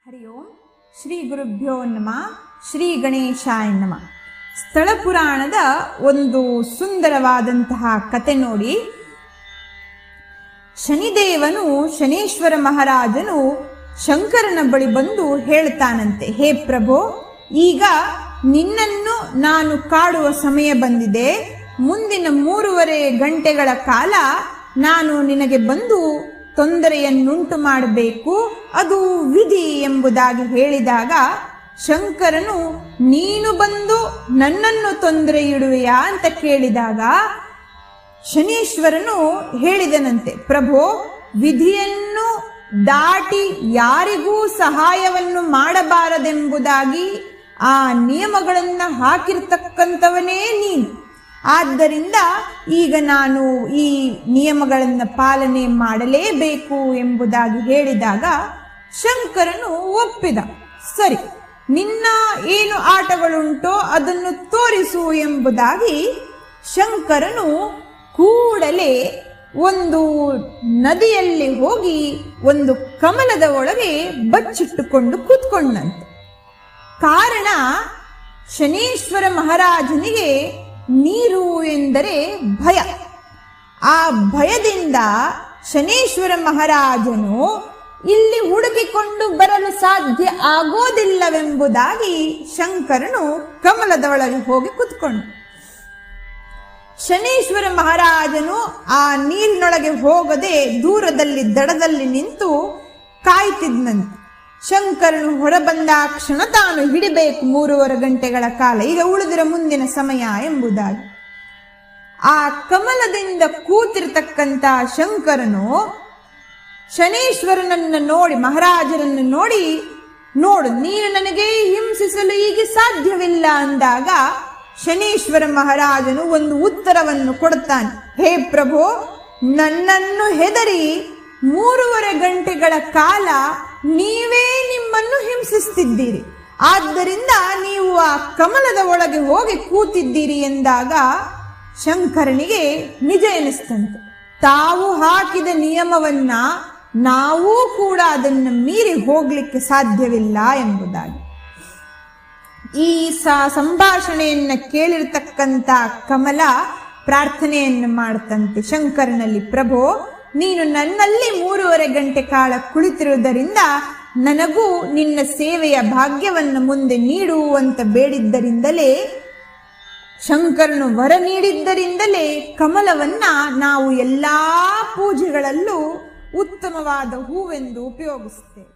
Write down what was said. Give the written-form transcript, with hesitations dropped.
ಹರಿ ಓಂ ಶ್ರೀ ಗುರುಭ್ಯೋ ನಮಃ. ಶ್ರೀ ಗಣೇಶಾಯ ನಮಃ. ಸ್ಥಳ ಪುರಾಣದ ಒಂದು ಸುಂದರವಾದಂತಹ ಕತೆ ನೋಡಿ. ಶನಿದೇವನು ಶನೇಶ್ವರ ಮಹಾರಾಜನು ಶಂಕರನ ಬಳಿ ಬಂದು ಹೇಳ್ತಾನಂತೆ, ಹೇ ಪ್ರಭೋ, ಈಗ ನಿನ್ನನ್ನು ನಾನು ಕಾಡುವ ಸಮಯ ಬಂದಿದೆ. ಮುಂದಿನ 3.5 ಗಂಟೆಗಳ ಕಾಲ ನಾನು ನಿನಗೆ ಬಂದು ತೊಂದರೆಯನ್ನುಂಟು ಮಾಡಬೇಕು, ಅದು ವಿಧಿ ಎಂಬುದಾಗಿ ಹೇಳಿದಾಗ ಶಂಕರನು, ನೀನು ಬಂದು ನನ್ನನ್ನು ತೊಂದರೆ ಇಡುವೆಯಾ ಅಂತ ಕೇಳಿದಾಗ ಶನೀಶ್ವರನು ಹೇಳಿದನಂತೆ, ಪ್ರಭೋ, ವಿಧಿಯನ್ನು ದಾಟಿ ಯಾರಿಗೂ ಸಹಾಯವನ್ನು ಮಾಡಬಾರದೆಂಬುದಾಗಿ ಆ ನಿಯಮಗಳನ್ನು ಹಾಕಿರ್ತಕ್ಕಂಥವನೇ ನೀನು. ಆದ್ದರಿಂದ ಈಗ ನಾನು ಈ ನಿಯಮಗಳನ್ನು ಪಾಲನೆ ಮಾಡಲೇಬೇಕು ಎಂಬುದಾಗಿ ಹೇಳಿದಾಗ ಶಂಕರನು ಒಪ್ಪಿದ. ಸರಿ, ನಿನ್ನ ಏನು ಆಟಗಳುಂಟೋ ಅದನ್ನು ತೋರಿಸು ಎಂಬುದಾಗಿ ಶಂಕರನು ಕೂಡಲೇ ಒಂದು ನದಿಯಲ್ಲಿ ಹೋಗಿ ಒಂದು ಕಮಲದ ಒಳಗೆ ಬಚ್ಚಿಟ್ಟುಕೊಂಡು ಕೂತ್ಕೊಂಡಂತೆ. ಕಾರಣ, ಶನೀಶ್ವರ ಮಹಾರಾಜನಿಗೆ ನೀರು ಎಂದರೆ ಭಯ. ಆ ಭಯದಿಂದ ಶನೀಶ್ವರ ಮಹಾರಾಜನು ಇಲ್ಲಿ ಹುಡುಕಿಕೊಂಡು ಬರಲು ಸಾಧ್ಯ ಆಗೋದಿಲ್ಲವೆಂಬುದಾಗಿ ಶಂಕರನು ಕಮಲದ ಒಳಗೆ ಹೋಗಿ ಕೂತ್ಕೊಂಡ. ಶನೀಶ್ವರ ಮಹಾರಾಜನು ಆ ನೀರಿನೊಳಗೆ ಹೋಗದೆ ದೂರದಲ್ಲಿ ದಡದಲ್ಲಿ ನಿಂತು ಕಾಯ್ತಿದ್ನಂತೆ. ಶಂಕರನು ಹೊರಬಂದ ಕ್ಷಣ ತಾನು ಹಿಡಿಬೇಕು 3.5 ಗಂಟೆಗಳ ಕಾಲ, ಈಗ ಉಳಿದಿರ ಮುಂದಿನ ಸಮಯ ಎಂಬುದಾಗಿ. ಆ ಕಮಲದಿಂದ ಕೂತಿರ್ತಕ್ಕಂಥ ಶಂಕರನು ಶನೀಶ್ವರನನ್ನು ನೋಡಿ, ಮಹಾರಾಜರನ್ನು ನೋಡಿ, ನೋಡು, ನೀನು ನನಗೆ ಹಿಂಸಿಸಲು ಈಗ ಸಾಧ್ಯವಿಲ್ಲ ಅಂದಾಗ ಶನೀಶ್ವರ ಮಹಾರಾಜನು ಒಂದು ಉತ್ತರವನ್ನು ಕೊಡ್ತಾನೆ, ಹೇ ಪ್ರಭೋ, ನನ್ನನ್ನು ಹೆದರಿ 3.5 ಗಂಟೆಗಳ ಕಾಲ ನೀವೇ ನಿಮ್ಮನ್ನು ಹಿಂಸಿಸ್ತಿದ್ದೀರಿ, ಆದ್ದರಿಂದ ನೀವು ಆ ಕಮಲದ ಒಳಗೆ ಹೋಗಿ ಕೂತಿದ್ದೀರಿ ಎಂದಾಗ ಶಂಕರನಿಗೆ ನಿಜ ಎನಿಸ್ತಂತೆ. ತಾವು ಹಾಕಿದ ನಿಯಮವನ್ನ ನಾವೂ ಕೂಡ ಅದನ್ನು ಮೀರಿ ಹೋಗ್ಲಿಕ್ಕೆ ಸಾಧ್ಯವಿಲ್ಲ ಎಂಬುದಾಗಿ. ಈ ಸಂಭಾಷಣೆಯನ್ನ ಕೇಳಿರ್ತಕ್ಕಂಥ ಕಮಲ ಪ್ರಾರ್ಥನೆಯನ್ನು ಮಾಡ್ತಂತೆ ಶಂಕರನಲ್ಲಿ, ಪ್ರಭೋ, ನೀನು ನನ್ನಲ್ಲಿ 3.5 ಗಂಟೆ ಕಾಲ ಕುಳಿತಿರುವುದರಿಂದ ನನಗೂ ನಿನ್ನ ಸೇವೆಯ ಭಾಗ್ಯವನ್ನು ಮುಂದೆ ನೀಡುವಂತ ಬೇಡಿದ್ದರಿಂದಲೇ, ಶಂಕರನು ವರ ನೀಡಿದ್ದರಿಂದಲೇ ಕಮಲವನ್ನ ನಾವು ಎಲ್ಲಾ ಪೂಜೆಗಳಲ್ಲೂ ಉತ್ತಮವಾದ ಹೂವೆಂದು ಉಪಯೋಗಿಸುತ್ತೇವೆ.